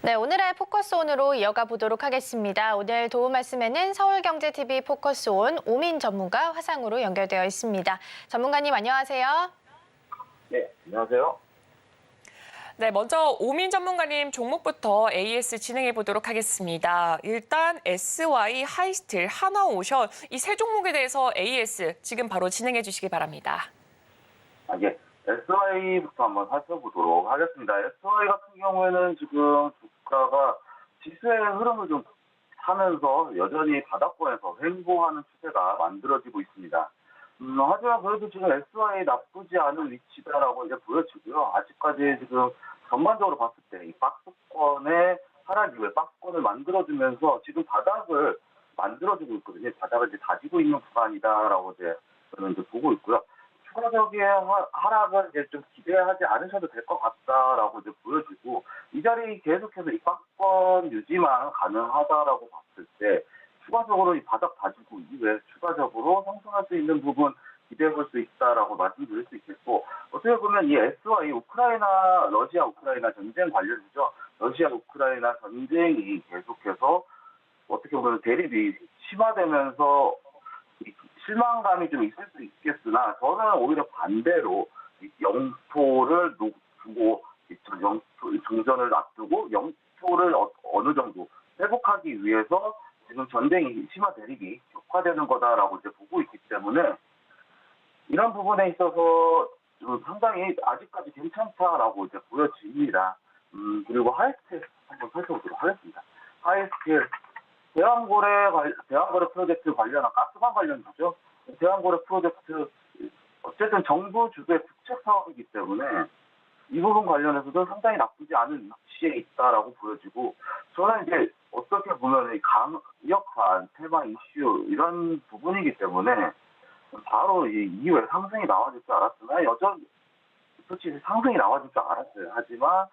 네, 오늘의 포커스온으로 이어가 보도록 하겠습니다. 오늘 도움 말씀에는 서울경제TV 포커스온 오민 전문가 화상으로 연결되어 있습니다. 전문가님 안녕하세요. 네, 안녕하세요. 네, 먼저 오민 전문가님 종목부터 AS 진행해 보도록 하겠습니다. 일단 SY, 하이스틸, 하나오션 이 세 종목에 대해서 AS 지금 바로 진행해 주시기 바랍니다. 예. SY부터 한번 살펴보도록 하겠습니다. SY 같은 경우에는 지금 주가가 지수의 흐름을 좀 타면서 여전히 바닥권에서 횡보하는 추세가 만들어지고 있습니다. 하지만 그래도 지금 SY 나쁘지 않은 위치다라고 이제 보여지고요. 아직까지 지금 전반적으로 봤을 때 이 박스권의 하락 이후에 박스권을 만들어주면서 지금 바닥을 만들어주고 있거든요. 바닥을 이제 다지고 있는 구간이다라고 저는 이제 보고 있고요. 추가적인 하락은 이제 좀 기대하지 않으셔도 될 것 같다라고 이제 보여지고, 이 자리 계속해서 이 박스권 유지만 가능하다라고 봤을 때 추가적으로 이 바닥 다지고 이후에 추가적으로 상승할 수 있는 부분 기대해 볼 수 있다라고 말씀드릴 수 있겠고, 어떻게 보면 이 S와 이 러시아 우크라이나 전쟁 관련이죠. 러시아 우크라이나 전쟁이 계속해서 어떻게 보면 대립이 심화되면서 실망감이 좀 있을 수 있겠으나, 저는 오히려 반대로 영토를 두고 종전을 놔두고 영토를 어느 정도 회복하기 위해서 지금 전쟁이 심화 대립이 격화되는 거다라고 이제 보고 있기 때문에, 이런 부분에 있어서 상당히 아직까지 괜찮다라고 이제 보여집니다. 그리고 하이스틸 한번 살펴보도록 하겠습니다. 하이스틸 대왕고래 프로젝트 관련한 가스관 관련주죠. 대왕고래 프로젝트 어쨌든 정부 주도의 국책 사업이기 때문에 이 부분 관련해서도 상당히 나쁘지 않은 위치에 있다라고 보여지고, 저는 이제 어떻게 보면 강력한 테마 이슈 이런 부분이기 때문에 바로 이후에 상승이 나와줄 줄 알았으나 솔직히 상승이 나와줄 줄 알았어요. 하지만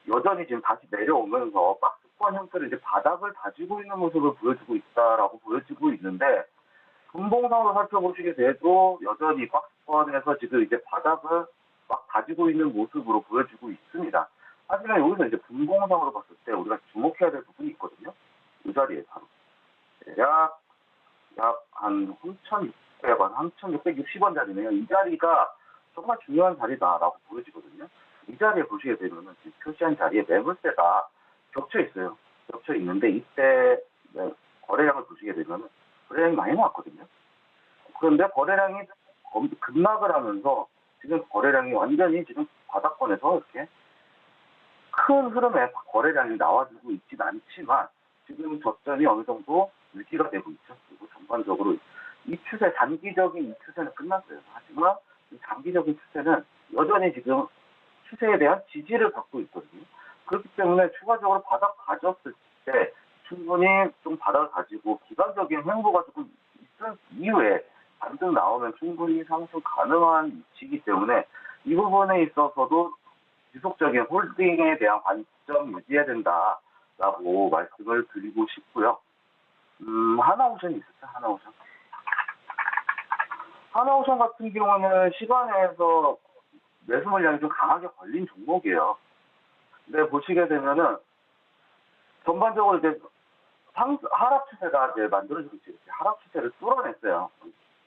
여전히 지금 다시 내려오면서 박스권 형태로 이제 바닥을 다지고 있는 모습을 보여주고 있다라고 보여지고 있는데, 분봉상으로 살펴보시게 돼도 여전히 박스권에서 지금 이제 바닥을 막 다지고 있는 모습으로 보여지고 있습니다. 하지만 여기서 이제 분봉상으로 봤을 때 우리가 주목해야 될 부분이 있거든요. 이 자리에 바로 대략 한 3,600원, 3,660원 자리네요. 이 자리가 정말 중요한 자리다라고 보여지거든요. 이 자리에 보시게 되면은 지금 표시한 자리에 매물대가 겹쳐 있어요. 겹쳐 있는데 이때 거래량을 보시게 되면은 거래량이 많이 나왔거든요. 그런데 거래량이 급락을 하면서 지금 거래량이 완전히 지금 바닥권에서 이렇게 큰 흐름의 거래량이 나와주고 있지는 않지만 지금 저점이 어느 정도 유지가 되고 있죠. 그리고 전반적으로 이 추세, 단기적인 이 추세는 끝났어요. 하지만 이 장기적인 추세는 여전히 지금 추세에 대한 지지를 받고 있거든요. 그렇기 때문에 추가적으로 바닥 가졌을 때 충분히 좀 바닥을 가지고 기간적인 횡보가 조금 있은 이후에 반등 나오면 충분히 상승 가능한 위치이기 때문에 이 부분에 있어서도 지속적인 홀딩에 대한 관점 유지해야 된다라고 말씀을 드리고 싶고요. 하나오션이 있었죠. 하나오션 같은 경우는 시간에서 매수 물량이 좀 강하게 걸린 종목이에요. 근데 보시게 되면은 전반적으로 이제 하락 추세가 이제 만들어지고 있어요. 하락 추세를 뚫어냈어요.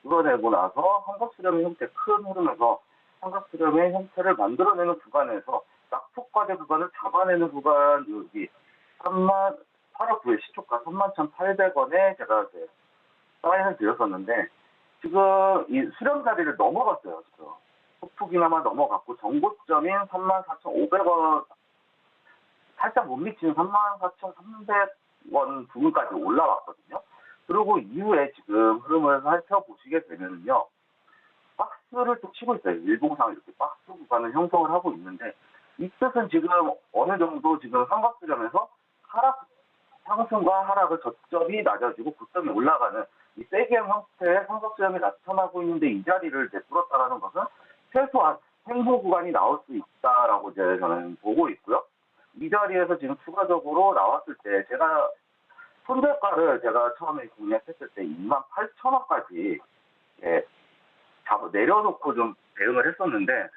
뚫어내고 나서 삼각수렴의 형태, 큰 흐름에서 삼각수렴의 형태를 만들어내는 구간에서 낙폭과대 구간을 잡아내는 구간, 여기 8월 9일 시초가 31,800원에 제가 이제 사인을 드렸었는데, 지금 이 수렴 자리를 넘어갔어요. 지금 소폭이나마 넘어갔고 정고점인 34,500원 살짝 못 미치는 34,300원 부분까지 올라왔거든요. 그리고 이후에 지금 흐름을 살펴보시게 되면요, 박스를 또 치고 있어요. 일봉상 이렇게 박스 구간을 형성을 하고 있는데, 이 뜻은 지금 어느 정도 지금 삼각수렴에서 상승과 하락을 저점이 낮아지고 고점이 올라가는 이 세기형 형태의 삼각수렴이 나타나고 있는데, 이 자리를 뚫었다라는 것은 최소한 횡보 구간이 나올 수 있다라고 이제 저는 보고 있고요. 이 자리에서 지금 추가적으로 나왔을 때 손절가를 제가 처음에 공략했을 때 28,000원까지 내려놓고 좀 대응을 했었는데,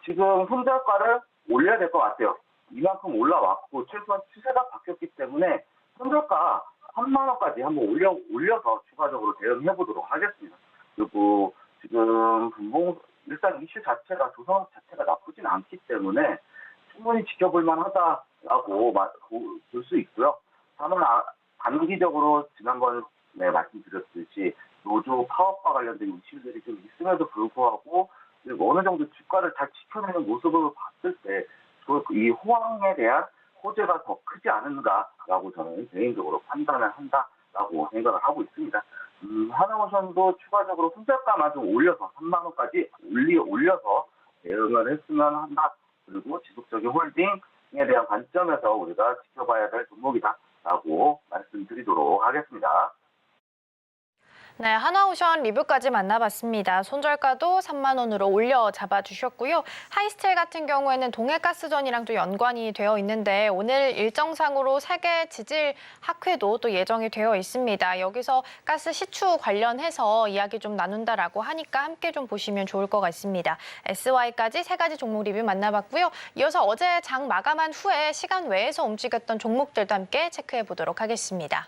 지금 손절가를 올려야 될 것 같아요. 이만큼 올라왔고 최소한 추세가 바뀌었기 때문에 손절가 3만 원까지 한번 올려서 추가적으로 대응해 보도록 하겠습니다. 그리고 지금 일단 이슈 자체가 조선업 자체가 나쁘진 않기 때문에 충분히 지켜볼 만하다라고 볼 수 있고요. 다만 단기적으로 지난번에 말씀드렸듯이 노조 파업과 관련된 이슈들이 좀 있음에도 불구하고 어느 정도 주가를 잘 지켜내는 모습을 봤을 때 이 호황에 대한 호재가 더 크지 않은가라고 저는 개인적으로 판단을 한다라고 생각을 하고 있습니다. 하나오션도 추가적으로 손절가만 좀 올려서 3만 원까지 올려서 대응을 했으면 한다. 그리고 지속적인 홀딩에 대한 관점에서 우리가 지켜봐야 될 종목이다라고 말씀드리도록 하겠습니다. 네, 하나오션 리뷰까지 만나봤습니다. 손절가도 3만 원으로 올려 잡아주셨고요. 하이스틸 같은 경우에는 동해가스전이랑 또 연관이 되어 있는데 오늘 일정상으로 세계 지질 학회도 또 예정이 되어 있습니다. 여기서 가스 시추 관련해서 이야기 좀 나눈다라고 하니까 함께 좀 보시면 좋을 것 같습니다. SY까지 세 가지 종목 리뷰 만나봤고요. 이어서 어제 장 마감한 후에 시간 외에서 움직였던 종목들도 함께 체크해 보도록 하겠습니다.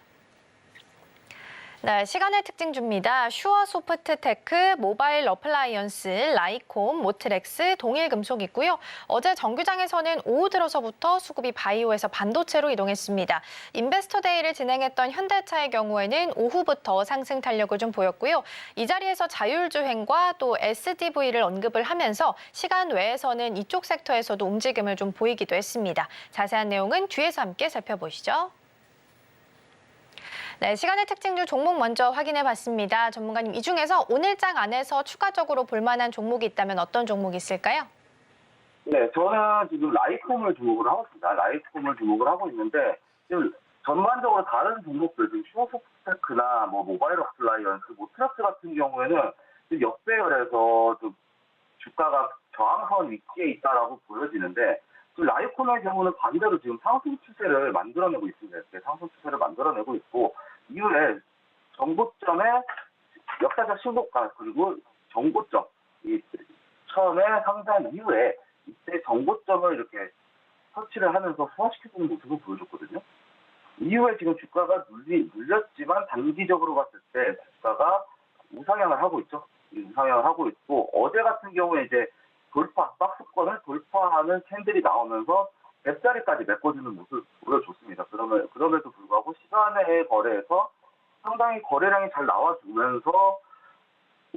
네, 시간의 특징주입니다. 슈어소프트테크, 모바일 어플라이언스, 라이콤, 모트렉스, 동일금속 있고요. 어제 정규장에서는 오후 들어서부터 수급이 바이오에서 반도체로 이동했습니다. 인베스터데이를 진행했던 현대차의 경우에는 오후부터 상승 탄력을 좀 보였고요. 이 자리에서 자율주행과 또 SDV를 언급을 하면서 시간 외에서는 이쪽 섹터에서도 움직임을 좀 보이기도 했습니다. 자세한 내용은 뒤에서 함께 살펴보시죠. 네, 시간의 특징주 종목 먼저 확인해 봤습니다. 전문가님, 이 중에서 오늘장 안에서 추가적으로 볼만한 종목이 있다면 어떤 종목이 있을까요? 네, 저는 지금 라이콤을 주목을 하고 있습니다. 라이콤을 주목을 하고 있는데 지금 전반적으로 다른 종목들, 지금 슈어소프트테크나 모바일 어플라이언스, 모트렉스 같은 경우에는 지금 역배열에서 좀 주가가 저항선 위치에 있다라고 보여지는데 라이콤의 경우는 반대로 지금 상승 추세를 만들어내고 있습니다. 이렇게 상승 추세를 만들어내고 있고 이후에 정고점에 역사적 신고가 그리고 정고점 처음에 상단 이후에 이때 정고점을 이렇게 터치를 하면서 소화시켜주는 모습을 보여줬거든요. 이후에 지금 주가가 눌렸지만 단기적으로 봤을 때 주가가 우상향을 하고 있죠. 우상향을 하고 있고 어제 같은 경우에 이제 박스권을 돌파하는 캔들이 나오면서 100자리까지 메꿔주는 모습을 보여줬습니다. 그럼에도 불구하고 시간의 거래에서 상당히 거래량이 잘 나와주면서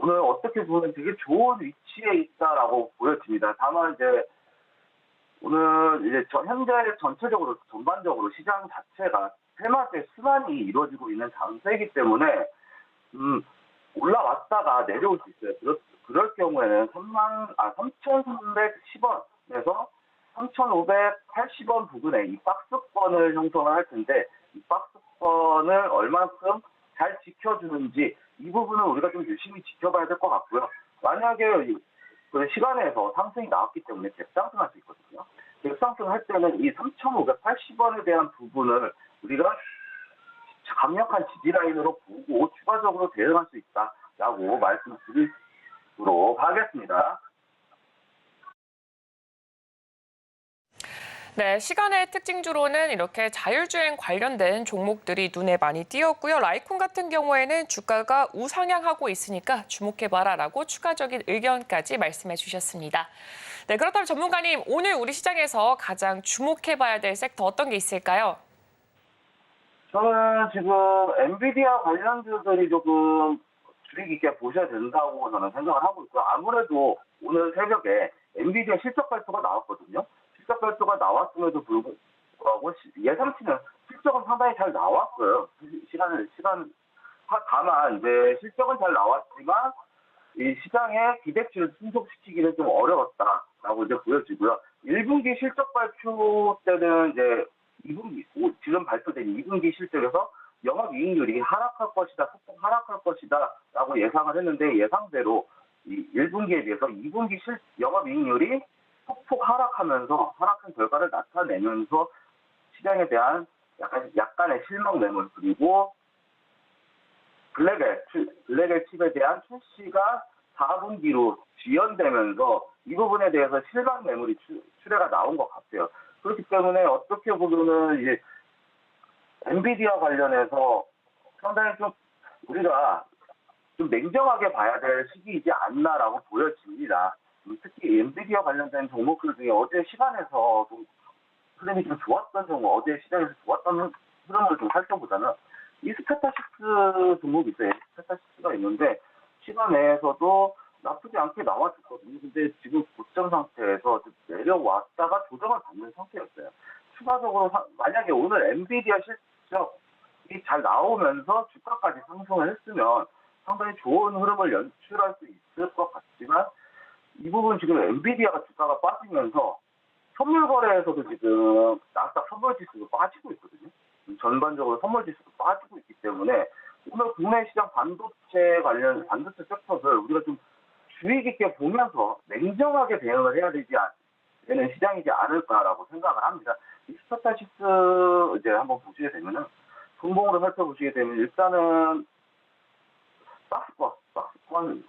오늘 어떻게 보면 되게 좋은 위치에 있다라고 보여집니다. 다만 이제 오늘 이제 현재 전체적으로 전반적으로 시장 자체가 테마대 순환이 이루어지고 있는 장세이기 때문에 올라왔다가 내려올 수 있어요. 그럴 경우에는 3,310원에서 3,580원 부근에 이 박스권을 형성을 할 텐데 이 박스권을 얼만큼 잘 지켜주는지 이 부분은 우리가 좀 유심히 지켜봐야 될 것 같고요. 만약에 그 시간에서 상승이 나왔기 때문에 갭상승할 수 있거든요. 갭상승할 때는 이 3,580원에 대한 부분을 우리가 강력한 지지라인으로 보고 추가적으로 대응할 수 있다라고 말씀드리도록 하겠습니다. 네, 시간의 특징주로는 이렇게 자율주행 관련된 종목들이 눈에 많이 띄었고요. 라이콤 같은 경우에는 주가가 우상향하고 있으니까 주목해봐라라고 추가적인 의견까지 말씀해 주셨습니다. 네, 그렇다면 전문가님, 오늘 우리 시장에서 가장 주목해봐야 될 섹터 어떤 게 있을까요? 저는 지금 엔비디아 관련주들이 조금 주의 깊게 보셔야 된다고 저는 생각을 하고 있고요. 아무래도 오늘 새벽에 엔비디아 실적 발표가 나왔거든요. 실적 발표가 나왔음에도 불구하고 예상치는 실적은 상당히 잘 나왔어요. 다만 이제 실적은 잘 나왔지만 이 시장의 기대치를 충족시키기는 좀 어려웠다라고 이제 보여지고요. 1분기 실적 발표 때는 이제 2분기, 지금 발표된 2분기 실적에서 영업이익률이 하락할 것이다, 소폭 하락할 것이다 라고 예상을 했는데 예상대로 이 1분기에 비해서 2분기 영업이익률이 소폭 하락하면서 하락한 결과를 나타내면서 시장에 대한 약간의 실망 매물 그리고 블랙엘 칩에 대한 출시가 4분기로 지연되면서 이 부분에 대해서 실망 매물이 출회가 나온 것 같아요. 그렇기 때문에 어떻게 보면은 이제 엔비디아 관련해서 상당히 좀 우리가 좀 냉정하게 봐야 될 시기이지 않나라고 보여집니다. 특히 엔비디아 관련된 종목들 중에 어제 시간에서 좀 흐름이 좀 좋았던 종목, 어제 시장에서 좋았던 흐름을 좀 살펴보자면 이 스페타시스 종목이 있어요. 스페타시스가 있는데 시간 내에서도 나쁘지 않게 나와줬거든요. 근데 지금 고점 상태에서 좀 내려왔다가 조정을 받는 상태였어요. 추가적으로 만약에 오늘 엔비디아 실적이 잘 나오면서 주가까지 상승을 했으면 상당히 좋은 흐름을 연출할 수 있을 것 같지만 이 부분 지금 엔비디아가 주가가 빠지면서 선물 거래에서도 지금 나스닥 선물 지수도 빠지고 있거든요. 전반적으로 선물 지수도 빠지고 있기 때문에 오늘 국내 시장 반도체 관련 반도체 섹터들 우리가 좀 주의 깊게 보면서 냉정하게 대응을 해야 되는 시장이지 않을까라고 생각을 합니다. 이 스타시스 이제 한번 보시게 되면은 분봉으로 살펴보시게 되면 일단은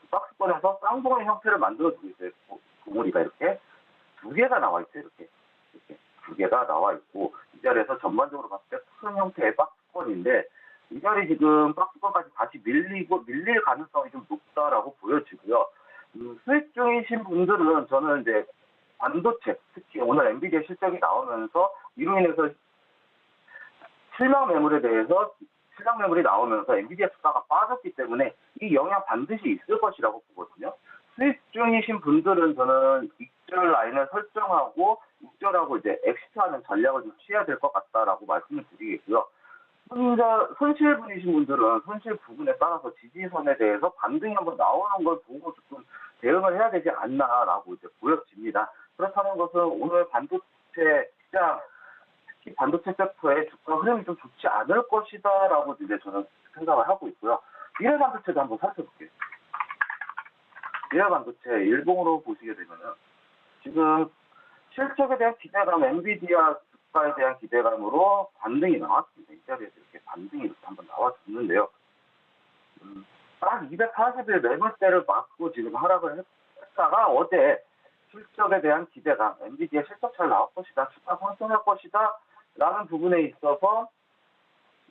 박스권에서 쌍봉의 형태를 만들어주고 있어요. 고무리가 이렇게 두 개가 나와 있어요. 이렇게 두 개가 나와 있고 이 자리에서 전반적으로 봤을 때 큰 형태의 박스권인데 이 자리 지금 박스권까지 다시 밀릴 가능성이 좀 높다라고 보여지고요. 수익 중이신 분들은 저는 이제 반도체, 특히 오늘 엔비디아 실적이 나오면서 이로 인해서 실망 매물이 나오면서 엔비디아 주가가 빠졌기 때문에 이 영향 반드시 있을 것이라고 보거든요. 수익 중이신 분들은 저는 익절 라인을 설정하고 익절하고 이제 엑시트하는 전략을 좀 취해야 될 것 같다라고 말씀을 드리겠고요. 손실 분이신 분들은 손실 부분에 따라서 지지선에 대해서 반등이 한번 나오는 걸 보고 조금 대응을 해야 되지 않나라고 이제 보여집니다. 그렇다는 것은 오늘 반도체 시장, 특히 반도체 섹터의 주가 흐름이 좀 좋지 않을 것이다라고 이제 저는 생각을 하고 있고요. 미래 반도체도 한번 살펴볼게요. 미래 반도체 일봉으로 보시게 되면은 지금 실적에 대한 기대감, 엔비디아 주가에 대한 기대감으로 반등이 나왔습니다. 이 자리에서 이렇게 반등이 이렇게 한번 나와줬는데요. 딱 240일 매물대를 맞고 지금 하락을 했다가 어제 실적에 대한 기대감, 엔비디아 실적 잘 나올 것이다, 주가 상승할 것이다 라는 부분에 있어서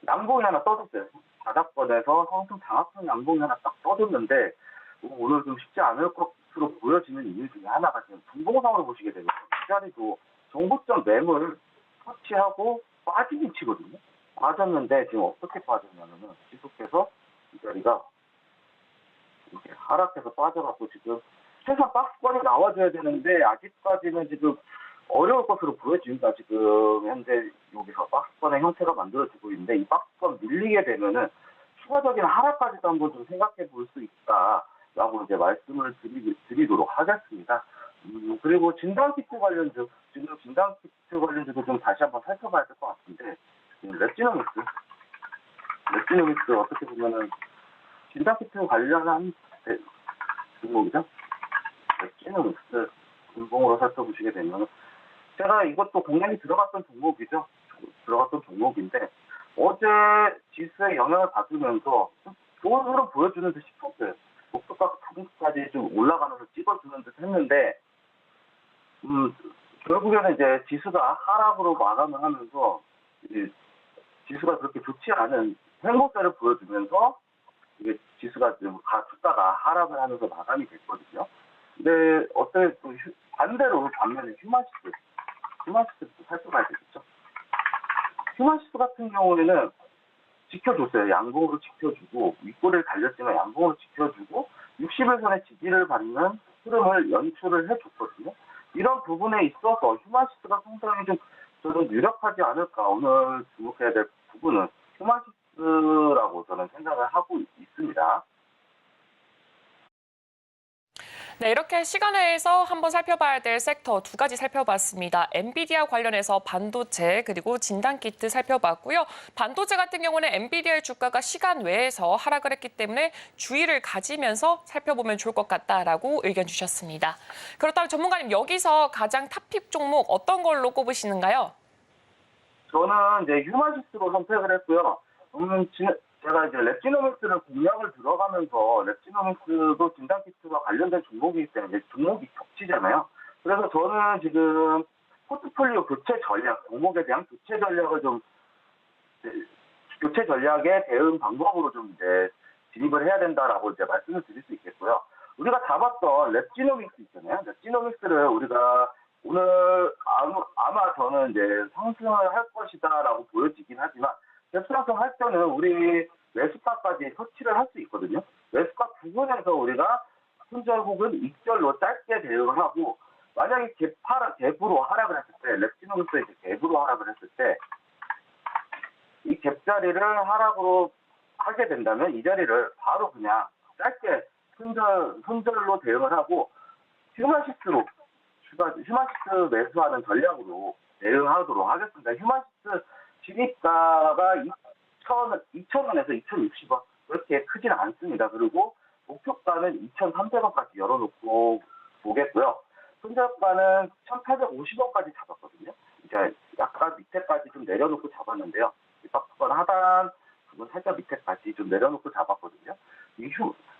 양봉이 하나 떠줬어요. 바닥권에서 상승 장악성 양봉이 하나 딱 떠줬는데 오늘 좀 쉽지 않을 것으로 보여지는 이유 중에 하나가 지금 분봉상으로 보시게 되면 이 자리도 정고점 매물 터치하고 빠진 위치거든요. 빠졌는데 지금 어떻게 빠졌냐면은 지속해서 이 자리가 이렇게 하락해서 빠져갖고 지금 최소한 박스권이 나와줘야 되는데 아직까지는 지금 어려울 것으로 보여집니다. 지금 현재 여기서 박스권의 형태가 만들어지고 있는데 이 박스권 밀리게 되면은 추가적인 하락까지도 한번 좀 생각해 볼 수 있다라고 이제 말씀을 드리도록 하겠습니다. 그리고 진단키트 관련주, 지금 진단키트 관련주도 좀 다시 한번 살펴봐야 될 것 같은데 랩지노믹스 어떻게 보면은 진단키트 관련한 종목이죠. 랩지노믹스 분봉으로 살펴보시게 되면 제가 이것도 공략이 들어갔던 종목인데 어제 지수에 영향을 받으면서 좀 좋은 흐름 보여주는 듯 싶었어요. 목표가 부분까지 좀 올라가면서 찍어주는 듯 했는데 결국에는 이제 지수가 하락으로 마감을 하면서 이제 지수가 그렇게 좋지 않은 횡보세를 보여주면서 이게 지수가 좀 주가가 하락을 하면서 마감이 됐거든요. 근데 어때 또 반면에 휴마시스도 살펴봐야 되겠죠. 휴마시스 같은 경우에는 지켜줬어요. 양봉으로 지켜주고 윗꼬리를 달렸지만 양봉으로 지켜주고 60일선의 지지를 받는 흐름을 연출을 해줬거든요. 이런 부분에 있어서 휴마시스가 상당히 좀 저는 유력하지 않을까. 오늘 주목해야 될 부분은 휴마시스라고 저는 생각을 하고 있습니다. 네, 이렇게 시간외에서 한번 살펴봐야 될 섹터 두 가지 살펴봤습니다. 엔비디아 관련해서 반도체 그리고 진단키트 살펴봤고요. 반도체 같은 경우는 엔비디아의 주가가 시간 외에서 하락을 했기 때문에 주의를 가지면서 살펴보면 좋을 것 같다라고 의견 주셨습니다. 그렇다면 전문가님 여기서 가장 탑픽 종목 어떤 걸로 꼽으시는가요? 저는 이제 휴마시스로 선택을 했고요. 제가 이제 랩지노믹스를 공략을 들어가면서 랩지노믹스도 진단키트와 관련된 종목이기 때문에 종목이 겹치잖아요. 그래서 저는 지금 포트폴리오 교체 전략, 종목에 대한 교체 전략을 좀 교체 전략의 대응 방법으로 좀 이제 진입을 해야 된다라고 이제 말씀을 드릴 수 있겠고요. 우리가 다 봤던 랩지노믹스 있잖아요. 랩지노믹스를 우리가 오늘 아마 저는 이제 상승을 할 것이다라고 보여지긴 하지만 갭상승할 때는 우리 매수가까지 터치를 할 수 있거든요. 매수가 부분에서 우리가 손절 혹은 익절로 짧게 대응을 하고 만약에 갭으로 하락을 했을 때 랩지노믹스에 갭으로 하락을 했을 때 이 갭자리를 하락으로 하게 된다면 이 자리를 바로 그냥 짧게 손절로 대응을 하고 휴마시스로 휴마시스 매수하는 전략으로 대응하도록 하겠습니다. 휴마시스 진입가가 2,000원에서 2,060원 그렇게 크진 않습니다. 그리고 목표가는 2,300원까지 열어놓고 보겠고요. 손절가는 1,850원까지 잡았거든요. 이제 약간 밑에까지 좀 내려놓고 잡았는데요. 박스권 하단 부분 살짝 밑에까지 좀 내려놓고 잡았거든요.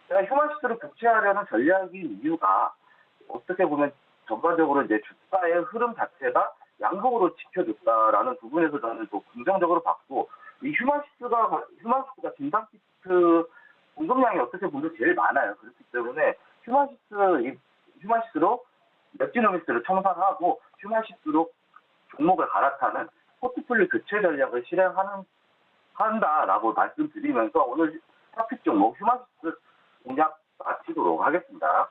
제가 휴마시스를 교체하려는 전략인 이유가 어떻게 보면 전반적으로 이제 주가의 흐름 자체가 양봉으로 지켜줬다라는 부분에서 저는 또 긍정적으로 봤고, 이 휴마시스가 진단키트 공급량이 어떻게 보면 제일 많아요. 그렇기 때문에 휴마시스로 랩지노믹스를 청산하고 휴마시스로 종목을 갈아타는 포트폴리오 교체 전략을 한다라고 말씀드리면서 오늘 토픽 종목 휴마시스 공략 마치도록 하겠습니다.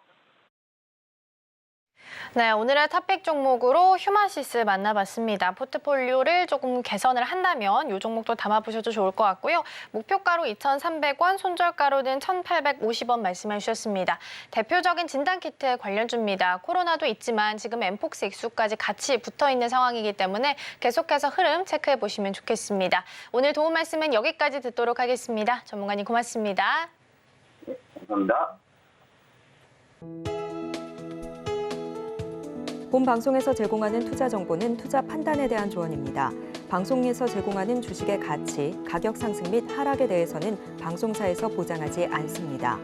네, 오늘의 탑픽 종목으로 휴마시스 만나봤습니다. 포트폴리오를 조금 개선을 한다면 이 종목도 담아보셔도 좋을 것 같고요. 목표가로 2,300원, 손절가로는 1,850원 말씀해 주셨습니다. 대표적인 진단키트 관련주입니다. 코로나도 있지만 지금 엠폭스 익수까지 같이 붙어있는 상황이기 때문에 계속해서 흐름 체크해 보시면 좋겠습니다. 오늘 도움 말씀은 여기까지 듣도록 하겠습니다. 전문가님 고맙습니다. 네, 감사합니다. 본 방송에서 제공하는 투자 정보는 투자 판단에 대한 조언입니다. 방송에서 제공하는 주식의 가치, 가격 상승 및 하락에 대해서는 방송사에서 보장하지 않습니다.